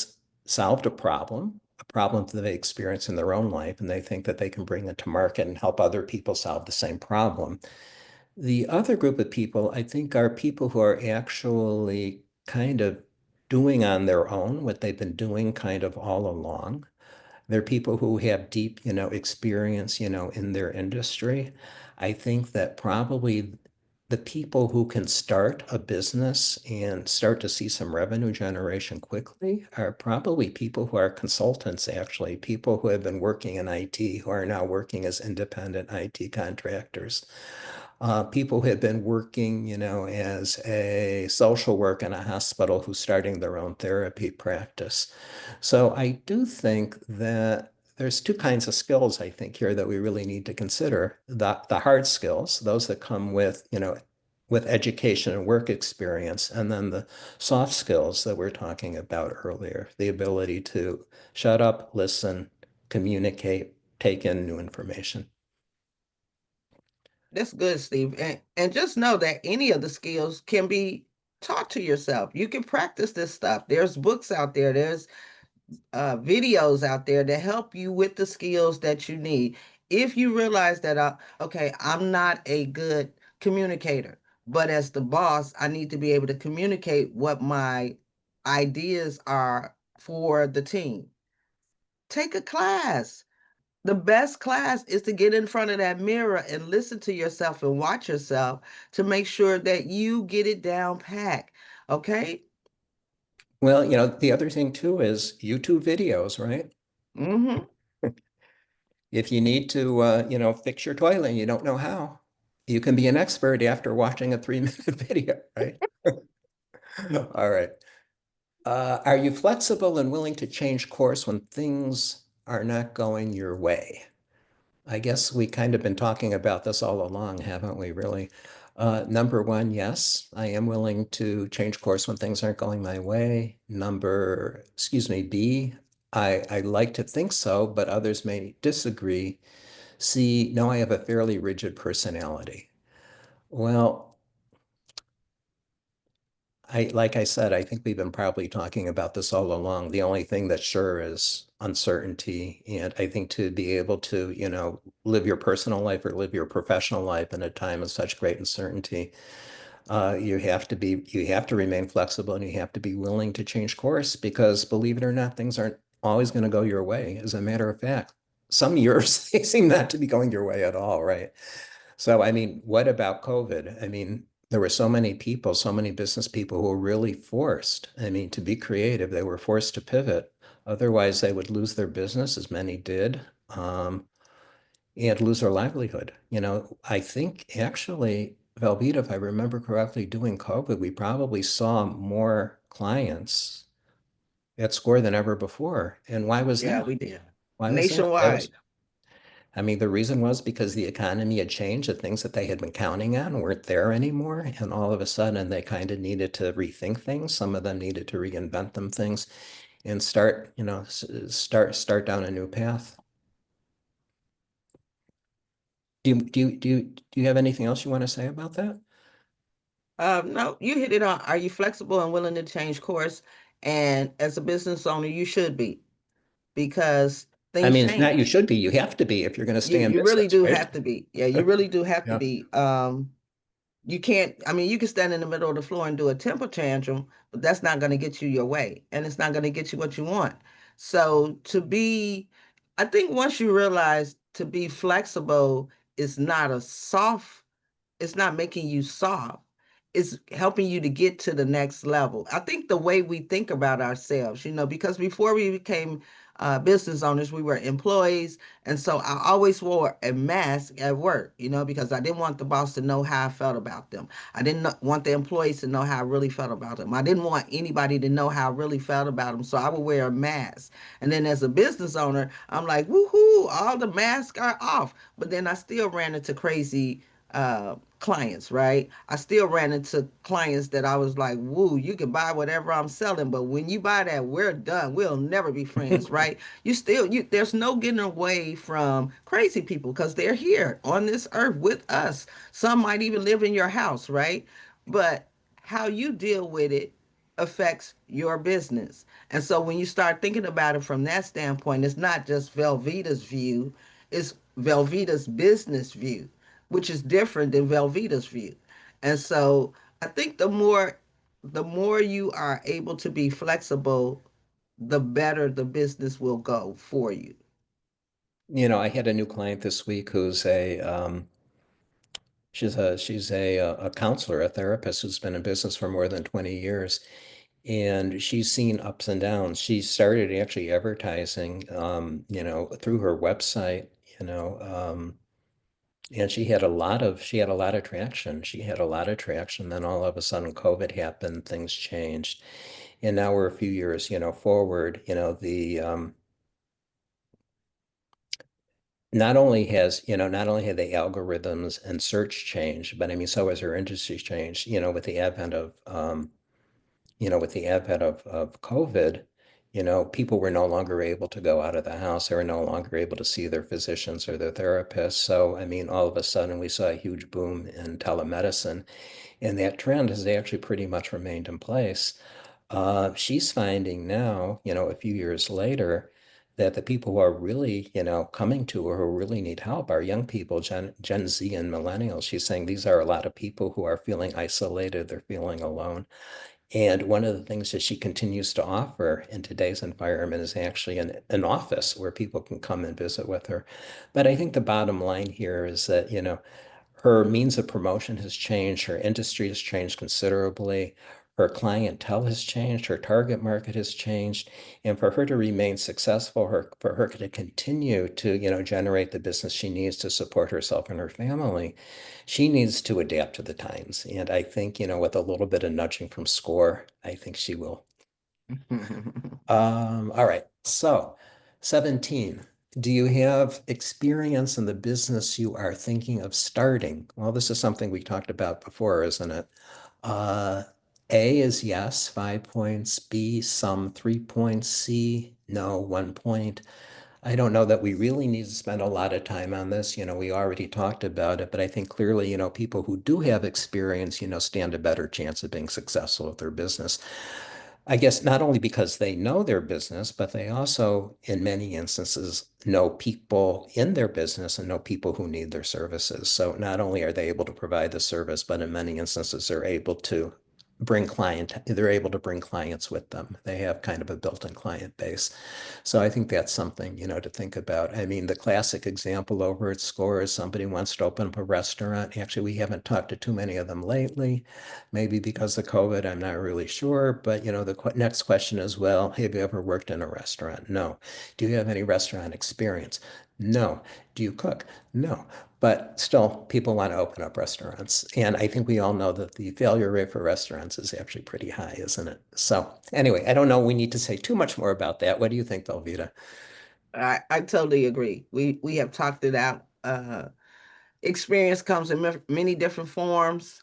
solved a problem that they experience in their own life, and they think that they can bring it to market and help other people solve the same problem. The other group of people, I think, are people who are actually kind of doing on their own what they've been doing kind of all along. They're people who have deep, experience, in their industry. I think that probably the people who can start a business and start to see some revenue generation quickly are probably people who are consultants, actually, people who have been working in IT, who are now working as independent IT contractors. People who have been working, as a social work in a hospital who's starting their own therapy practice. So I do think that there's two kinds of skills I think here that we really need to consider. The hard skills, those that come with, with education and work experience, and then the soft skills that we're talking about earlier, the ability to shut up, listen, communicate, take in new information. That's good, Steve. And just know that any of the skills can be taught to yourself. You can practice this stuff. There's books out there, there's videos out there that help you with the skills that you need. If you realize that, okay, I'm not a good communicator, but as the boss, I need to be able to communicate what my ideas are for the team. Take a class. The best class is to get in front of that mirror and listen to yourself and watch yourself to make sure that you get it down pat. Okay? Well, the other thing too is YouTube videos, right? Mm-hmm. If you need to, fix your toilet and you don't know how, you can be an expert after watching a 3-minute video, right? All right. Are you flexible and willing to change course when things are not going your way? I guess we kind of been talking about this all along, haven't we, really? Number one, yes, I am willing to change course when things aren't going my way. B, I like to think so, but others may disagree. C, no, I have a fairly rigid personality. Well, like I said, I think we've been probably talking about this all along. The only thing that's sure is uncertainty. And I think to be able to, live your personal life or live your professional life in a time of such great uncertainty, you have to remain flexible and you have to be willing to change course because believe it or not, things aren't always going to go your way. As a matter of fact, some years they seem not to be going your way at all, right? So, I mean, what about COVID? I mean, there were so many people, so many business people who were really forced, I mean, to be creative. They were forced to pivot. Otherwise, they would lose their business, as many did, and lose their livelihood. I think actually, Velveeta, if I remember correctly, doing COVID, we probably saw more clients at Score than ever before. And why was Yeah, that? we did. Why was that? Nationwide. I mean, the reason was because the economy had changed, the things that they had been counting on weren't there anymore. And all of a sudden, they kind of needed to rethink things. Some of them needed to reinvent them things and start, start down a new path. Do you have anything else you want to say about that? No, you hit it on. Are you flexible and willing to change course? And as a business owner, you should be because I things mean, it's not you change. should be, you have to be if you're going to You stay in you really business, do right? have to be. Yeah, you really do have to Yeah. be. You can't, I mean, you can stand in the middle of the floor and do a temper tantrum, but that's not going to get you your way and it's not going to get you what you want. So I think once you realize to be flexible is not a soft, it's not making you soft. It's helping you to get to the next level. I think the way we think about ourselves, because before we became business owners, we were employees. And so I always wore a mask at work, because I didn't want the boss to know how I felt about them. I didn't want the employees to know how I really felt about them. I didn't want anybody to know how I really felt about them. So I would wear a mask. And then as a business owner, I'm like, woohoo, all the masks are off. But then I still ran into crazy clients, right? I still ran into clients that I was like, woo, you can buy whatever I'm selling, but when you buy that, we're done. We'll never be friends, right? There's no getting away from crazy people because they're here on this earth with us. Some might even live in your house, right? But how you deal with it affects your business. And so when you start thinking about it from that standpoint, it's not just Velveeta's view, it's Velveeta's business view, which is different than Velveeta's view. And so I think the more you are able to be flexible, the better the business will go for you. I had a new client this week who's a counselor, a therapist who's been in business for more than 20 years. And she's seen ups and downs. She started actually advertising, through her website, you know, um, and she had a lot of traction. She had a lot of traction. Then all of a sudden COVID happened, things changed. And now we're a few years, forward, not only have the algorithms and search changed, but I mean, so has our industry changed, with the advent of COVID, people were no longer able to go out of the house. They were no longer able to see their physicians or their therapists. So, I mean, all of a sudden we saw a huge boom in telemedicine, and that trend has actually pretty much remained in place. She's finding now, a few years later, that the people who are really, coming to her who really need help are young people, Gen Z and millennials. She's saying these are a lot of people who are feeling isolated, they're feeling alone. And one of the things that she continues to offer in today's environment is actually an office where people can come and visit with her. But I think the bottom line here is that, her means of promotion has changed, her industry has changed considerably, her clientele has changed, her target market has changed. And for her to remain successful, for her to continue to, generate the business she needs to support herself and her family, she needs to adapt to the times. And I think, with a little bit of nudging from SCORE, I think she will. All right. So 17, do you have experience in the business you are thinking of starting? Well, this is something we talked about before, isn't it? Uh, A is yes, 5 points. B, some 3 points. C, no, 1 point. I don't know that we really need to spend a lot of time on this. We already talked about it, but I think clearly, people who do have experience, stand a better chance of being successful with their business. I guess not only because they know their business, but they also, in many instances, know people in their business and know people who need their services. So not only are they able to provide the service, but in many instances, they're able to bring clients with them. They have kind of a built-in client base. So I think that's something, to think about. I mean, the classic example over at SCORE is somebody wants to open up a restaurant. Actually, we haven't talked to too many of them lately, maybe because of COVID, I'm not really sure. But, the next question is, well, have you ever worked in a restaurant? No. Do you have any restaurant experience? No. Do you cook? No. But still, people want to open up restaurants. And I think we all know that the failure rate for restaurants is actually pretty high, isn't it? So anyway, I don't know. We need to say too much more about that. What do you think, Velveeta? I totally agree. We have talked it out. Experience comes in many different forms.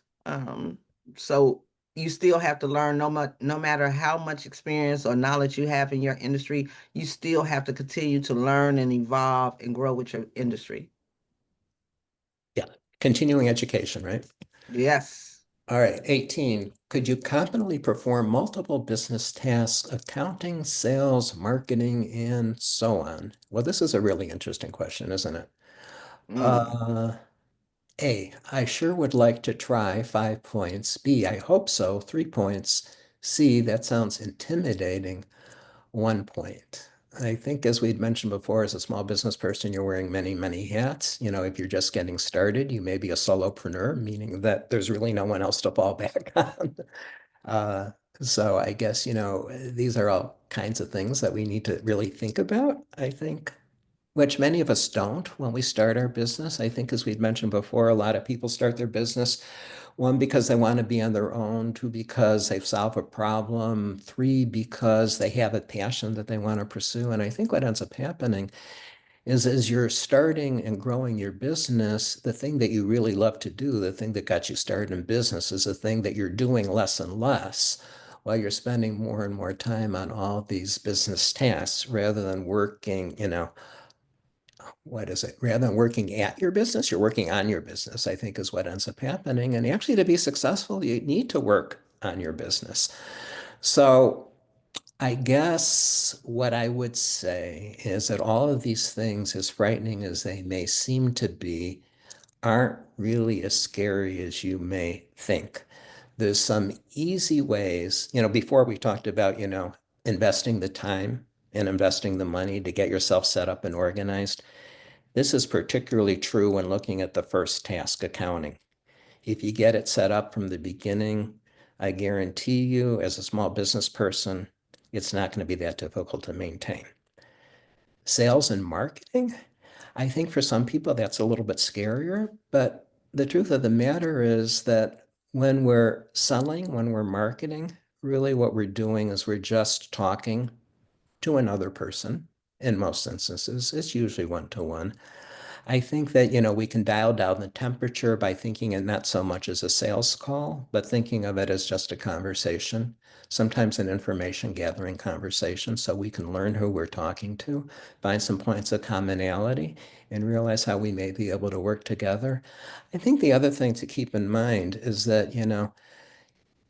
So you still have to learn no matter how much experience or knowledge you have in your industry, you still have to continue to learn and evolve and grow with your industry. Yeah, continuing education, right? Yes. All right, 18. Could you competently perform multiple business tasks, accounting, sales, marketing, and so on? Well, this is a really interesting question, isn't it? Mm, Uh, A, I sure would like to try, 5 points. B, I hope so, 3 points. C, that sounds intimidating, 1 point. I think, as we'd mentioned before, as a small business person, you're wearing many, many hats. If you're just getting started, you may be a solopreneur, meaning that there's really no one else to fall back on. Uh, so I guess, these are all kinds of things that we need to really think about, I think, which many of us don't when we start our business. I think, as we'd mentioned before, a lot of people start their business, one, because they want to be on their own, two, because they've solved a problem, three, because they have a passion that they want to pursue. And I think what ends up happening is as you're starting and growing your business, the thing that you really love to do, the thing that got you started in business, is the thing that you're doing less and less while you're spending more and more time on all these business tasks rather than working, what is it? Rather than working at your business, you're working on your business, I think is what ends up happening. And actually, to be successful, you need to work on your business. So I guess what I would say is that all of these things, as frightening as they may seem to be, aren't really as scary as you may think. There's some easy ways, before we talked about, investing the time and investing the money to get yourself set up and organized. This is particularly true when looking at the first task, accounting. If you get it set up from the beginning, I guarantee you, as a small business person, it's not going to be that difficult to maintain. Sales and marketing, I think for some people that's a little bit scarier, but the truth of the matter is that when we're selling, when we're marketing, really what we're doing is we're just talking to another person. In most instances, it's usually one to one. I think that, we can dial down the temperature by thinking it not so much as a sales call, but thinking of it as just a conversation, sometimes an information gathering conversation, so we can learn who we're talking to, find some points of commonality, and realize how we may be able to work together. I think the other thing to keep in mind is that,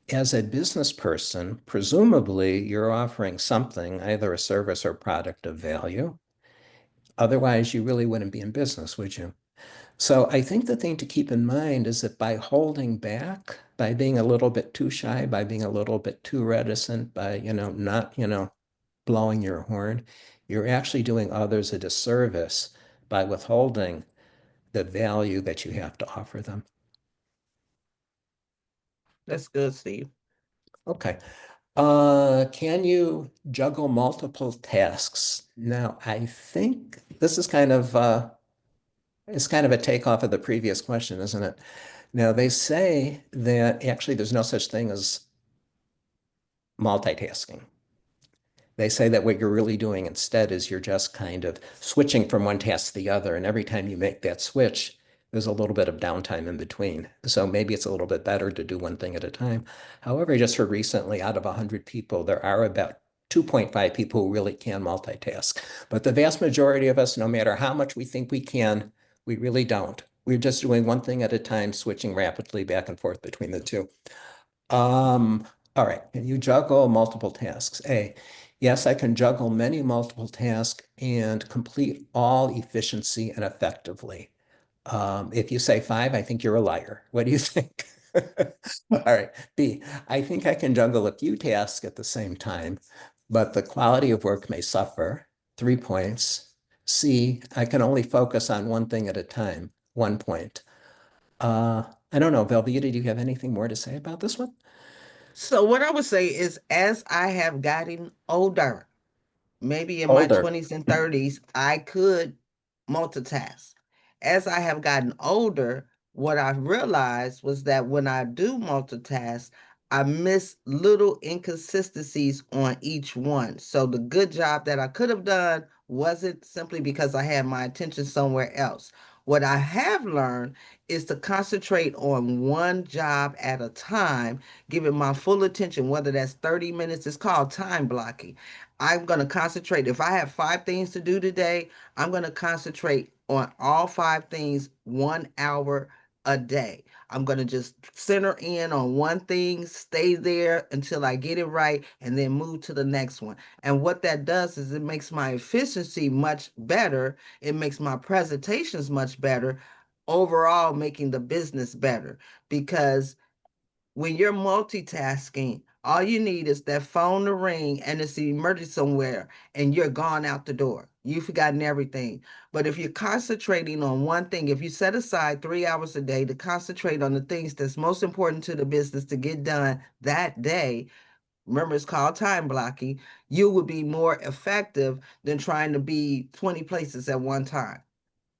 as a business person, presumably you're offering something, either a service or product of value. Otherwise, you really wouldn't be in business, would you? So I think the thing to keep in mind is that by holding back, by being a little bit too shy, by being a little bit too reticent, by, not, blowing your horn, you're actually doing others a disservice by withholding the value that you have to offer them. that's good, Steve. Okay. Can you juggle multiple tasks? Now, I think this is kind of a takeoff of the previous question, isn't it? Now, they say that actually there's no such thing as multitasking. They say that what you're really doing instead is you're just kind of switching from one task to the other. And every time you make that switch, there's a little bit of downtime in between. So maybe it's a little bit better to do one thing at a time. However, I just heard recently out of 100 people, there are about 2.5 people who really can multitask. But the vast majority of us, no matter how much we think we can, we really don't. We're just doing one thing at a time, switching rapidly back and forth between the two. Um, all right. Can you juggle multiple tasks? A, yes, I can juggle many multiple tasks and complete all efficiency and effectively. If you say five, I think you're a liar. What do you think? All right. B, I think I can juggle a few tasks at the same time, but the quality of work may suffer. 3 points. C, I can only focus on one thing at a time. 1 point. Uh, I don't know, Velveeta, do you have anything more to say about this one? So, what I would say is, as I have gotten older, maybe in my Older. 20s and 30s, I could multitask. As I have gotten older, what I realized was that when I do multitask, I miss little inconsistencies on each one. So the good job that I could have done wasn't simply because I had my attention somewhere else. What I have learned is to concentrate on one job at a time, giving my full attention, whether that's 30 minutes, it's called time blocking. I'm going to concentrate. If I have 5 things to do today, I'm going to concentrate on all 5 things 1 hour a day. I'm going to just center in on one thing, stay there until I get it right, and then move to the next one. And what that does is it makes my efficiency much better. It makes my presentations much better, overall, making the business better. Because when you're multitasking, all you need is that phone to ring and it's an emergency somewhere and you're gone out the door. You've forgotten everything. But if you're concentrating on one thing, if you set aside 3 hours a day to concentrate on the things that's most important to the business to get done that day, remember it's called time blocking, you will be more effective than trying to be 20 places at one time.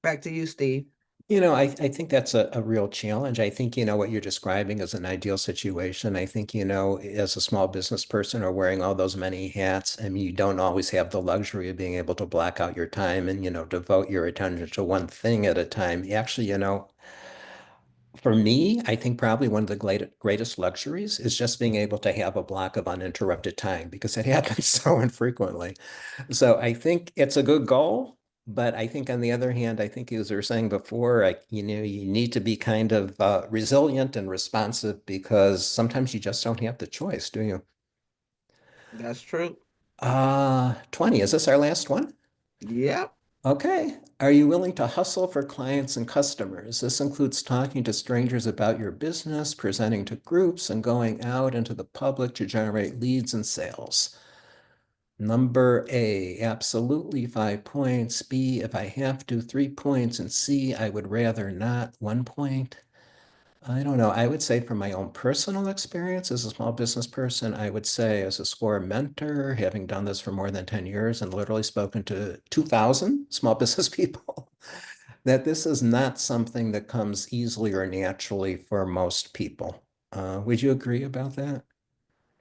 Back to you, Steve. I think that's a real challenge. I think, what you're describing is an ideal situation. I think, as a small business person or wearing all those many hats, I mean, you don't always have the luxury of being able to block out your time and, devote your attention to one thing at a time. Actually, for me, I think probably one of the greatest luxuries is just being able to have a block of uninterrupted time because it happens so infrequently. So I think it's a good goal, but I think on the other hand, I think as we were saying before, you need to be kind of resilient and responsive because sometimes you just don't have the choice, do you? That's true. 20, is this our last one? Yep. Okay. Are you willing to hustle for clients and customers? This includes talking to strangers about your business, presenting to groups, and going out into the public to generate leads and sales. Number A, absolutely 5 points. B, if I have to, 3 points. And C, I would rather not, 1 point. I don't know. I would say from my own personal experience as a small business person, I would say as a SCORE mentor, having done this for more than 10 years and literally spoken to 2,000 small business people, that this is not something that comes easily or naturally for most people. Would you agree about that?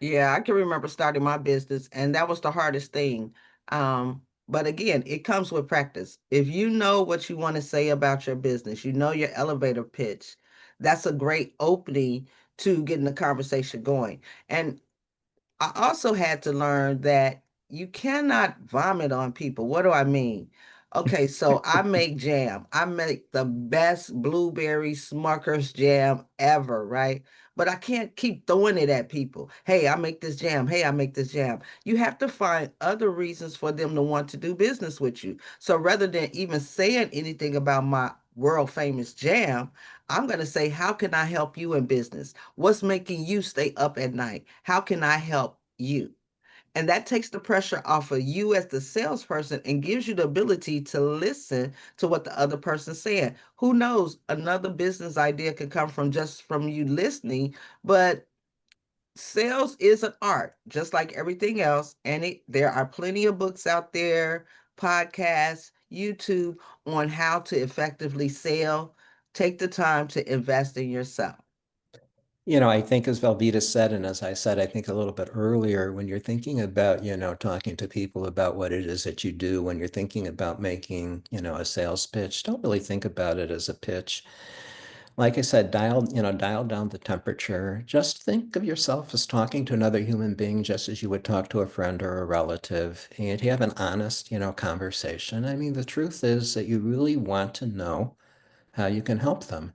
Yeah, I can remember starting my business, and that was the hardest thing. But again, it comes with practice. If you know what you want to say about your business, you know your elevator pitch, that's a great opening to getting the conversation going. And I also had to learn that you cannot vomit on people. What do I mean? Okay, so I make jam. I make the best blueberry Smucker's jam ever, right? But I can't keep throwing it at people. Hey, I make this jam. Hey, I make this jam. You have to find other reasons for them to want to do business with you. So rather than even saying anything about my world famous jam, I'm going to say, how can I help you in business? What's making you stay up at night? How can I help you? And that takes the pressure off of you as the salesperson and gives you the ability to listen to what the other person's saying. Who knows? Another business idea could come from just from you listening, but sales is an art, just like everything else. And there are plenty of books out there, podcasts, YouTube on how to effectively sell. Take the time to invest in yourself. I think as Velveeta said, and as I said, I think a little bit earlier, when you're thinking about, talking to people about what it is that you do, when you're thinking about making, a sales pitch, don't really think about it as a pitch. Like I said, dial down the temperature. Just think of yourself as talking to another human being, just as you would talk to a friend or a relative, and have an honest, conversation. I mean, the truth is that you really want to know how you can help them.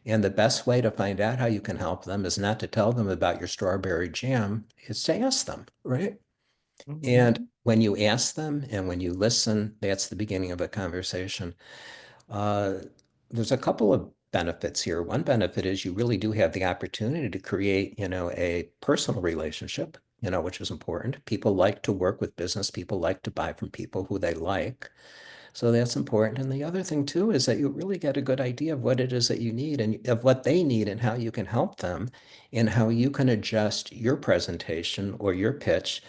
And the best way to find out how you can help them is not to tell them about your strawberry jam, it's to ask them, right? And Mhm. when you ask them and when you listen, that's the beginning of a conversation. Uh, there's a couple of benefits here. One benefit is you really do have the opportunity to create, a personal relationship, which is important. People like to work with business. People like to buy from people who they like. So that's important. And the other thing too is that you really get a good idea of what it is that you need and of what they need and how you can help them and how you can adjust your presentation or your pitch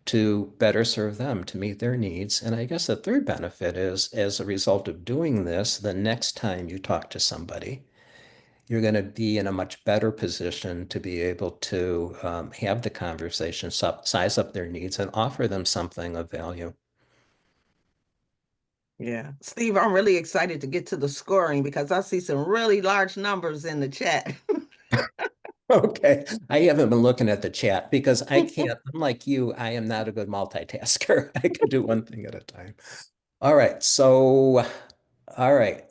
to better serve them, to meet their needs. And I guess the third benefit is as a result of doing this, the next time you talk to somebody, you're going to be in a much better position to be able to have the conversation, size up their needs, and offer them something of value. Yeah. Steve, I'm really excited to get to the scoring because I see some really large numbers in the chat. Okay. I haven't been looking at the chat because I can't, unlike you, I am not a good multitasker. I can do one thing at a time. All right. So, all right.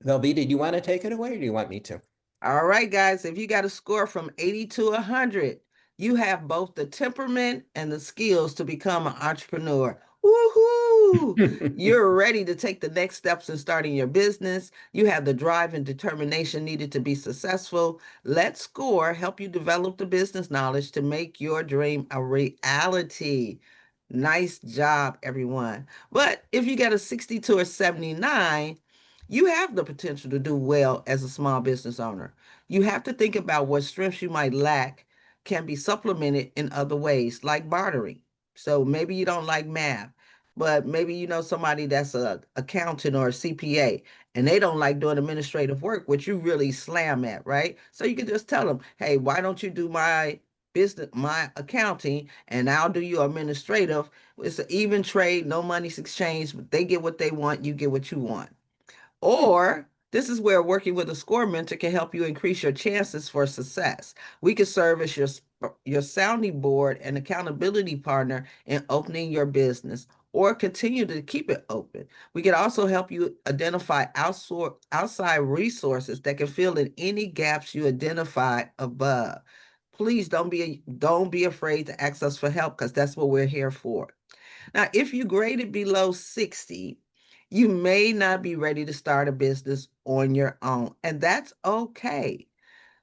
Velveeta, do you want to take it away or do you want me to? All right, guys, if you got a score from 80 to 100, you have both the temperament and the skills to become an entrepreneur. Woohoo! You're ready to take the next steps in starting your business. You have the drive and determination needed to be successful. Let SCORE help you develop the business knowledge to make your dream a reality. Nice job, everyone. But if you get a 62 or 79, you have the potential to do well as a small business owner. You have to think about what strengths you might lack can be supplemented in other ways, like bartering. So maybe you don't like math, but maybe you know somebody that's a accountant or a CPA, and they don't like doing administrative work, which you really slam at, right? So you can just tell them, hey, why don't you do my business, my accounting, and I'll do your administrative. It's an even trade, no money's exchanged. They get what they want, you get what you want. Or this is where working with a score mentor can help you increase your chances for success. We can serve as your sounding board and accountability partner in opening your business or continue to keep it open. We can also help you identify outside resources that can fill in any gaps you identify above. Please don't be afraid to ask us for help because that's what we're here for. Now, if you graded below 60, you may not be ready to start a business on your own, and that's okay.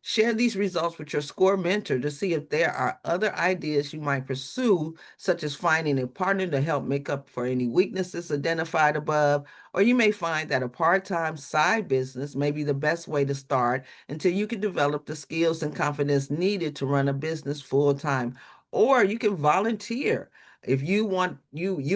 Share these results with your SCORE mentor to see if there are other ideas you might pursue, such as finding a partner to help make up for any weaknesses identified above, or you may find that a part-time side business may be the best way to start until you can develop the skills and confidence needed to run a business full-time. Or you can volunteer. If you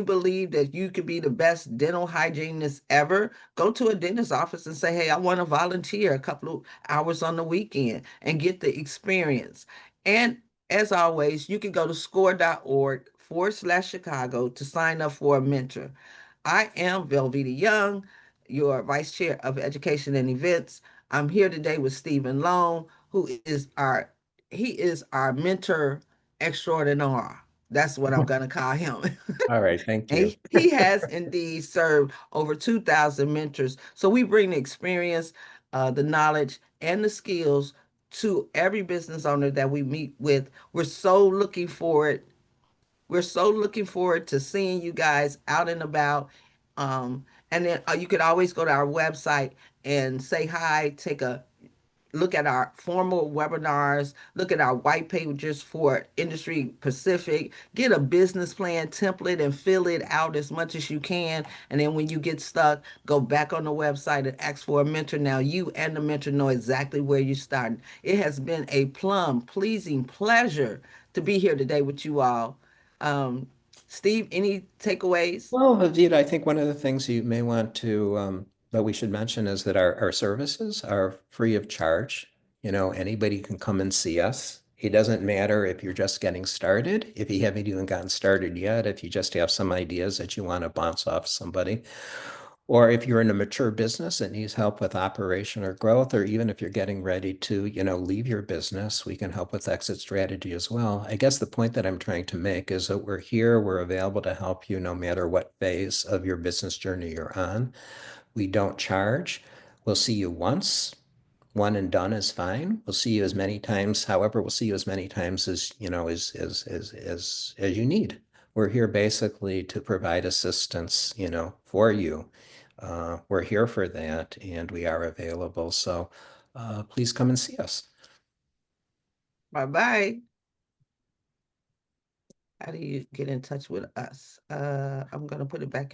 believe that you could be the best dental hygienist ever, go to a dentist office and say, hey, I want to volunteer a couple of hours on the weekend and get the experience. And as always, you can go to score.org/Chicago to sign up for a mentor. I am Velveeta Young, your Vice Chair of Education and Events. I'm here today with Stephen Long, who is our mentor extraordinaire. That's what I'm going to call him. All right, thank And you. he has indeed served over 2,000 mentors. So we bring the experience, the knowledge, and the skills to every business owner that we meet with. We're so looking forward to seeing you guys out and about. And then you could always go to our website and say hi, take a look at our formal webinars, look at our white pages for industry Pacific, get a business plan template and fill it out as much as you can. And then when you get stuck, go back on the website and ask for a mentor. Now you and the mentor know exactly where you started. It has been a plum pleasing pleasure to be here today with you all. Um, Steve, any takeaways? Well, Avita, I think one of the things you may want to, that we should mention is that our services are free of charge. You know, anybody can come and see us. It doesn't matter if you're just getting started, if you haven't even gotten started yet, if you just have some ideas that you want to bounce off somebody, or if you're in a mature business that needs help with operation or growth, or even if you're getting ready to, leave your business, we can help with exit strategy as well. I guess the point that I'm trying to make is that we're here, we're available to help you no matter what phase of your business journey you're on. We don't charge. We'll see you once. One and done is fine. We'll see you as many times. However, we'll see you as many times as as you need. We're here basically to provide assistance, for you. We're here for that, and we are available. So please come and see us. Bye bye. How do you get in touch with us? I'm going to put it back